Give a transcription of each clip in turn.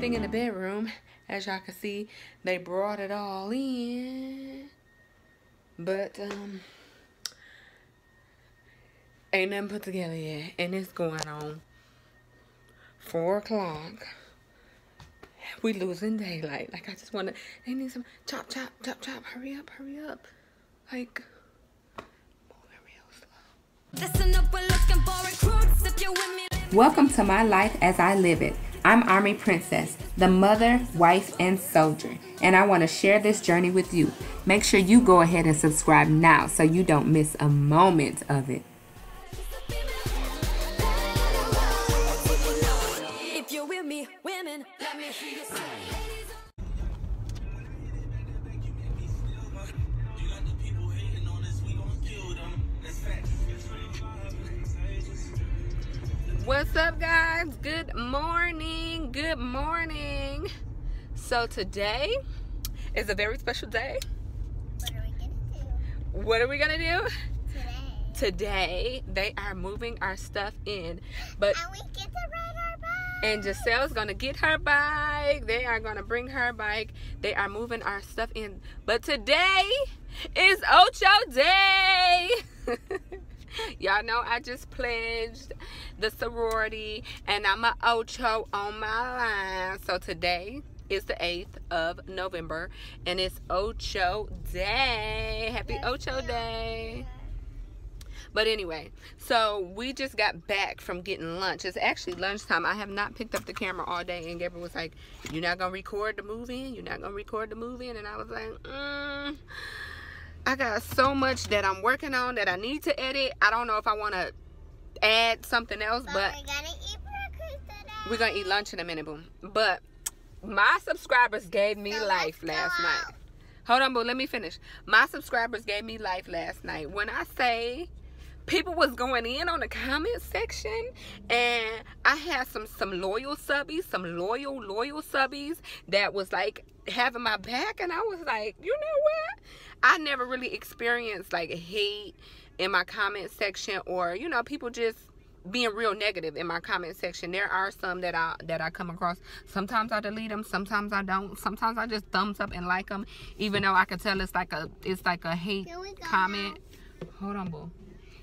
sitting in the bedroom. As y'all can see, they brought it all in. But, ain't nothing put together yet. And it's going on 4 o'clock. We losing daylight. Like, I just want to, they need some chop, chop, chop, chop. Hurry up, hurry up. Like, moving real slow. Listen up, we're looking for recruits. If you're with me. Welcome to my life as I live it. I'm Army Princess, the mother, wife, and soldier, and I want to share this journey with you. Make sure you go ahead and subscribe now so you don't miss a moment of it. If you're with me, women, let me hear you say. What's up, guys? Good morning. Good morning. So today is a very special day. What are we gonna do? Today they are moving our stuff in, but and we get to ride our bike. And Giselle's gonna get her bike. They are gonna bring her bike. They are moving our stuff in, but today is Ocho Day. Y'all know I just pledged the sorority and I'm a Ocho on my line. So today is the 8th of November and it's Ocho Day. Happy Ocho Day. But anyway, so we just got back from getting lunch. It's actually lunchtime. I have not picked up the camera all day, and Gabriel was like, "You're not gonna record the move-in? You're not gonna record the move-in?" And I was like, I got so much that I'm working on that I need to edit. I don't know if I want to add something else, but we're gonna eat breakfast today. We're gonna eat lunch in a minute, boo. But my subscribers gave me life last night. Hold on, boo. Let me finish. My subscribers gave me life last night. When I say people was going in on the comment section, and I had some loyal subbies, some loyal subbies that was like having my back, and I was like, you know what? I never really experienced like hate in my comment section, or you know, people just being real negative in my comment section. There are some that I come across. Sometimes I delete them, sometimes I don't. Sometimes I just thumbs up and like them, even though I could tell it's like a hate comment. Hold on, boo.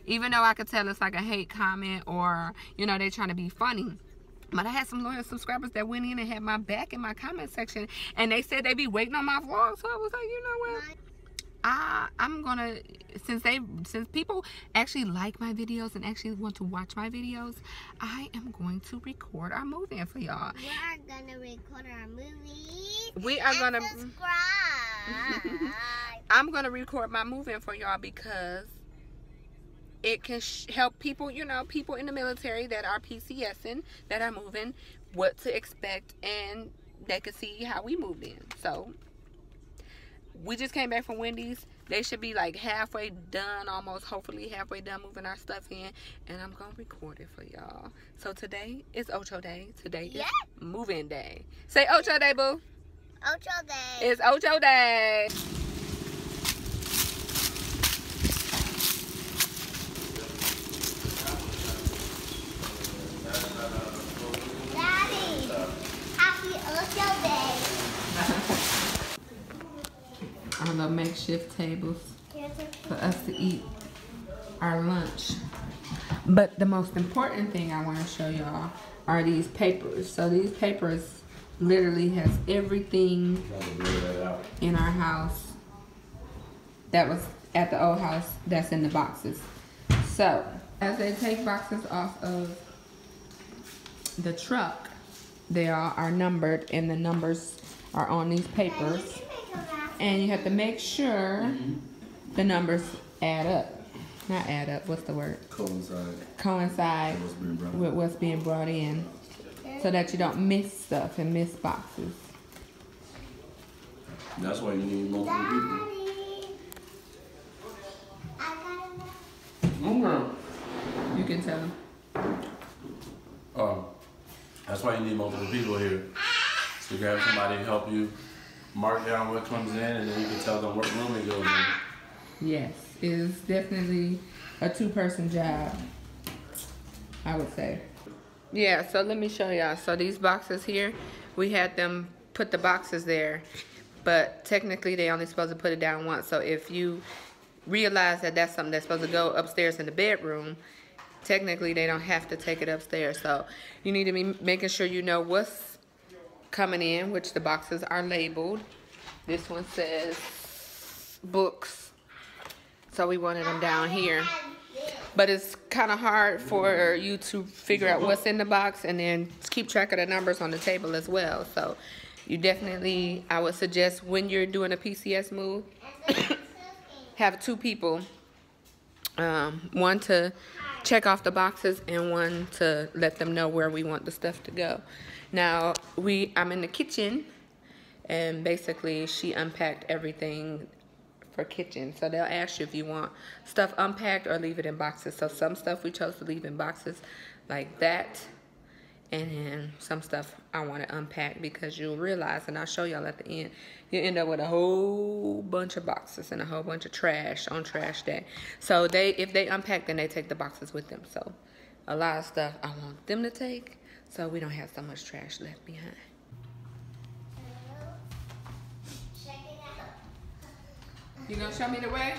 Even though I could tell it's like a hate comment, or you know, they're trying to be funny. But I had some loyal subscribers that went in and had my back in my comment section, and they said they be waiting on my vlog. So I was like, you know what? I'm gonna, since people actually like my videos and actually want to watch my videos, I am going to record our movie for y'all. We are gonna record our movies. We are gonna subscribe. I'm gonna record my movie for y'all because it can help people, you know, people in the military that are PCSing, that are moving, what to expect, and they can see how we moved in. So we just came back from Wendy's. They should be like halfway done, almost, hopefully halfway done moving our stuff in, and I'm gonna record it for y'all. So today is Ocho Day. Today is move-in day. Say Ocho Day, boo. Ocho Day. It's Ocho Day. Our little makeshift tables for us to eat our lunch. But the most important thing I want to show y'all are these papers. So these papers literally has everything in our house that was at the old house that's in the boxes. So as they take boxes off of the truck, they all are numbered, and the numbers are on these papers. And you have to make sure the numbers add up. Not add up, what's the word? Coincide with what's being brought in. So that you don't miss stuff and miss boxes. That's why you need multiple people. Okay. You can tell them. That's why you need multiple people here. So you can have somebody help you mark down what comes in, and then you can tell them what room it goes in. Yes, it is definitely a two-person job, I would say. Yeah, so let me show y'all. So these boxes here, we had them put the boxes there, but technically they only supposed to put it down once. So if you realize that that's something that's supposed to go upstairs in the bedroom, technically they don't have to take it upstairs. So you need to be making sure you know what's coming in, which the boxes are labeled. This one says books, so we wanted them down here. But it's kind of hard for you to figure out what's in the box and then keep track of the numbers on the table as well. So you definitely, I would suggest when you're doing a PCS move, have 2 people, one to check off the boxes and one to let them know where we want the stuff to go. Now, I'm in the kitchen, and basically she unpacked everything for kitchen. So they'll ask you if you want stuff unpacked or leave it in boxes. So some stuff we chose to leave in boxes like that, and then some stuff I want to unpack, because you'll realize, and I'll show y'all at the end, you end up with a whole bunch of boxes and a whole bunch of trash on trash day. So if they unpack, then they take the boxes with them. So a lot of stuff I want them to take, so we don't have so much trash left behind. You gonna show me the way?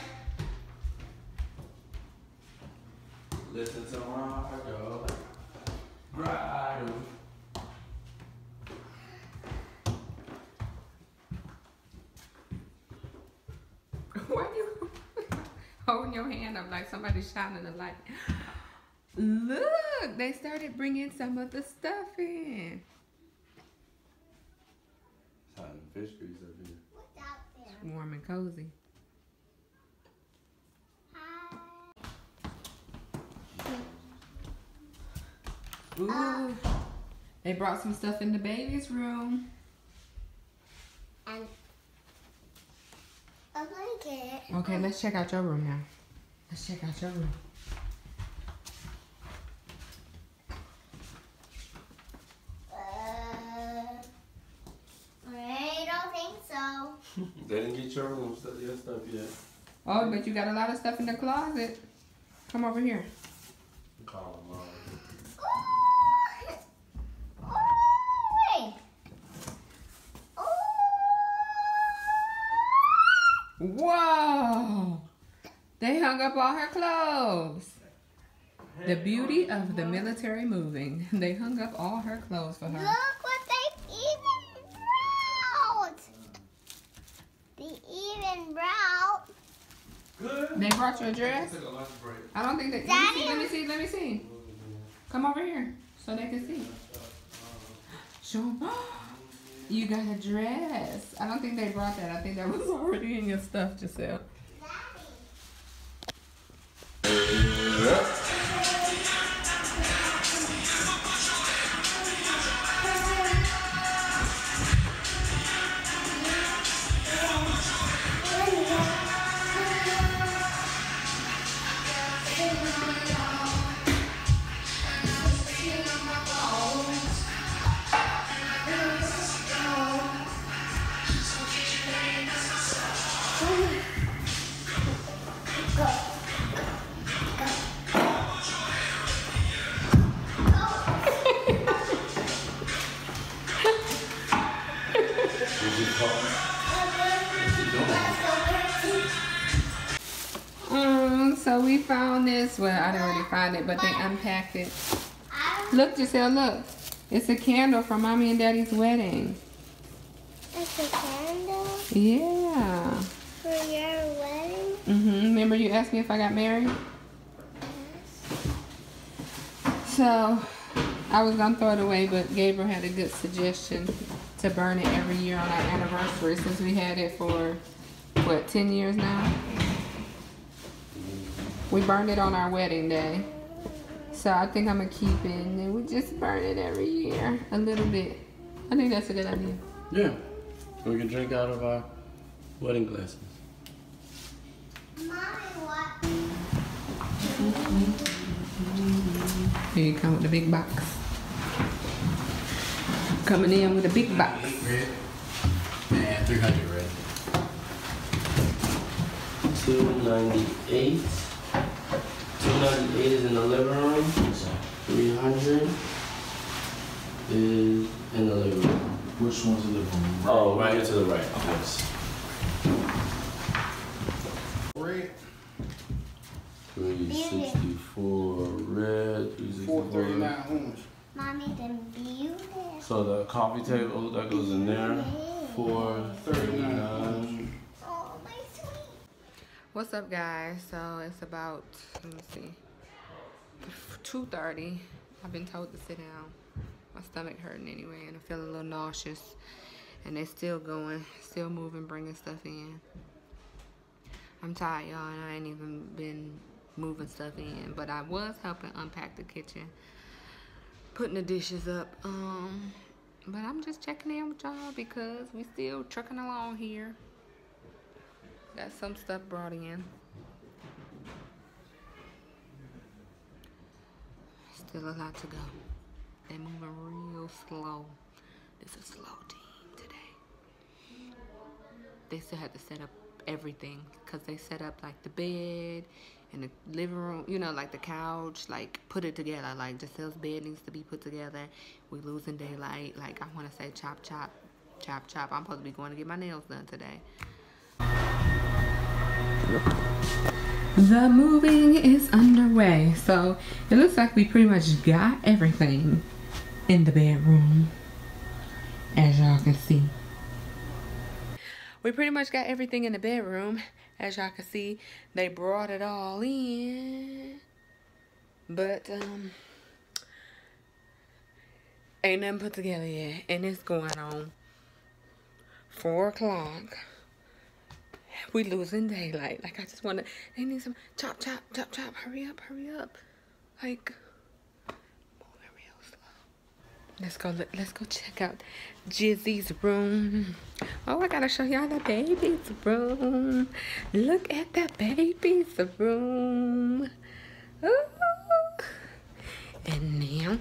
Listen to Marco. Right. Why you holding your hand up like somebody's shining a light? Look, they started bringing some of the stuff in. It's hot in fish grease up here. What's out there? It's warm and cozy. Ooh, they brought some stuff in the baby's room. And a blanket. Okay, let's check out your room now. Let's check out your room. I don't think so. They didn't get your room your stuff yet. Oh, but you got a lot of stuff in the closet. Come over here. Call them all. Whoa! They hung up all her clothes. The beauty of the military moving. They hung up all her clothes for her. Look what they even brought. They even brought. Good. They brought you a dress? Took a lunch break. I don't think that. Daddy? Let me see. Come over here so they can see. Show them. You got a dress. I don't think they brought that. I think that was already in your stuff, Giselle. So we found this. Well, I didn't really find it, but they unpacked it. Look, Giselle, look. It's a candle from Mommy and Daddy's wedding. It's a candle? Yeah. For your wedding? Remember you asked me if I got married? Yes. So I was going to throw it away, but Gabriel had a good suggestion to burn it every year on our anniversary, since we had it for, what, 10 years now? We burned it on our wedding day. So I think I'm going to keep it, and then we just burn it every year a little bit. I think that's a good idea. Yeah. We can drink out of our wedding glasses. Mommy, what? Here you come with the big box. Coming in with a big box. Red. Yeah, 300 red. 298. 298 is in the living room. 300 is in the living room. Which one's the living room? Oh, right here to the right. Yes. Red. 364 red. 439 orange. Mommy, then beautiful. So the coffee table that goes in there. 439. Oh, my sweet. What's up, guys? So it's about, let me see, 2:30. I've been told to sit down. My stomach hurting anyway, and I'm feeling a little nauseous. And they're still going, still moving, bringing stuff in. I'm tired, y'all, and I ain't even been moving stuff in. But I was helping unpack the kitchen, putting the dishes up. But I'm just checking in with y'all because we still trucking along here. Got some stuff brought in. Still a lot to go. They're moving real slow. This is a slow team today. They still have to set up everything because they set up like the bed and the living room, you know, like the couch, like put it together. Like Giselle's bed needs to be put together. We losing daylight. Like I want to say chop, chop, chop, chop. I'm supposed to be going to get my nails done today. The moving is underway. So it looks like we pretty much got everything in the bedroom, as y'all can see. We pretty much got everything in the bedroom. As y'all can see, they brought it all in. But, ain't nothing put together yet. And it's going on 4 o'clock. We losing daylight. Like, I just want to, they need some chop, chop, chop, chop. Hurry up, hurry up. Like, moving real slow. Let's go check out Jizzy's room. Oh, I gotta show y'all the baby's room. Look at the baby's room. Ooh. And now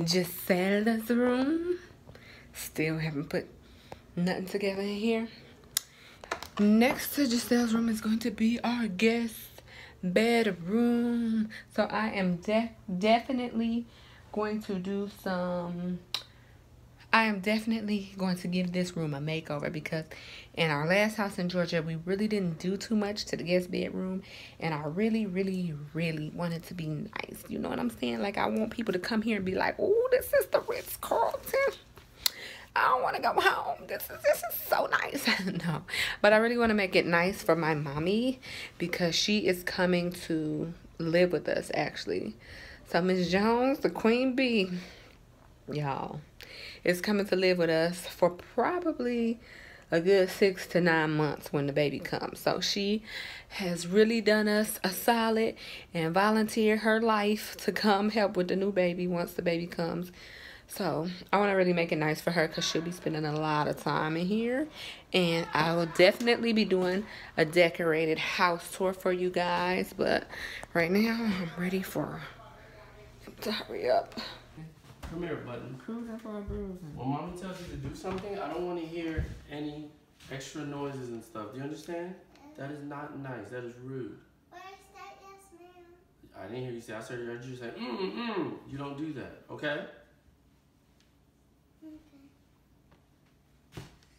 Giselle's room. Still haven't put nothing together in here. Next to Giselle's room is going to be our guest bedroom. So I am definitely going to do some, I am definitely going to give this room a makeover because in our last house in Georgia, we really didn't do too much to the guest bedroom. And I really, really, really want it to be nice. You know what I'm saying? Like, I want people to come here and be like, oh, this is the Ritz-Carlton. I don't want to go home. This is so nice. No, but I really want to make it nice for my mommy because she is coming to live with us, actually. So Miss Jones, the queen bee, y'all, is coming to live with us for probably a good 6 to 9 months when the baby comes. So she has really done us a solid and volunteered her life to come help with the new baby once the baby comes. So I want to really make it nice for her because she'll be spending a lot of time in here. And I will definitely be doing a decorated house tour for you guys. But right now, I'm ready for him to hurry up. Come here, button. Cruising for a bruising. When mommy tells you to do something, I don't want to hear any extra noises and stuff. Do you understand? That is not nice. That is rude. Where's that? Yes, ma'am. I didn't hear you say. I heard you say, You don't do that, okay?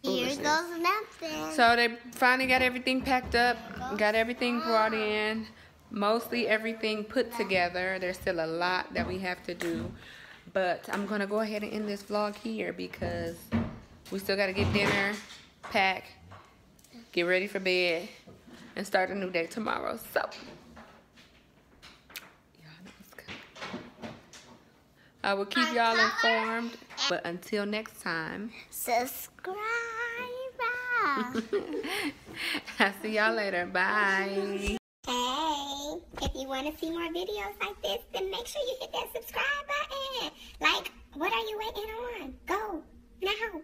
Here goes nothing. So they finally got everything packed up, got everything brought in, mostly everything put together. There's still a lot that we have to do, but I'm gonna go ahead and end this vlog here because we still gotta get dinner, pack, get ready for bed, and start a new day tomorrow. So y'all know what's coming. I will keep y'all informed, but until next time, Subscribe. I'll see y'all later. Bye. Hey, if you want to see more videos like this, then make sure you hit that subscribe button. Like, what are you waiting on? Go now.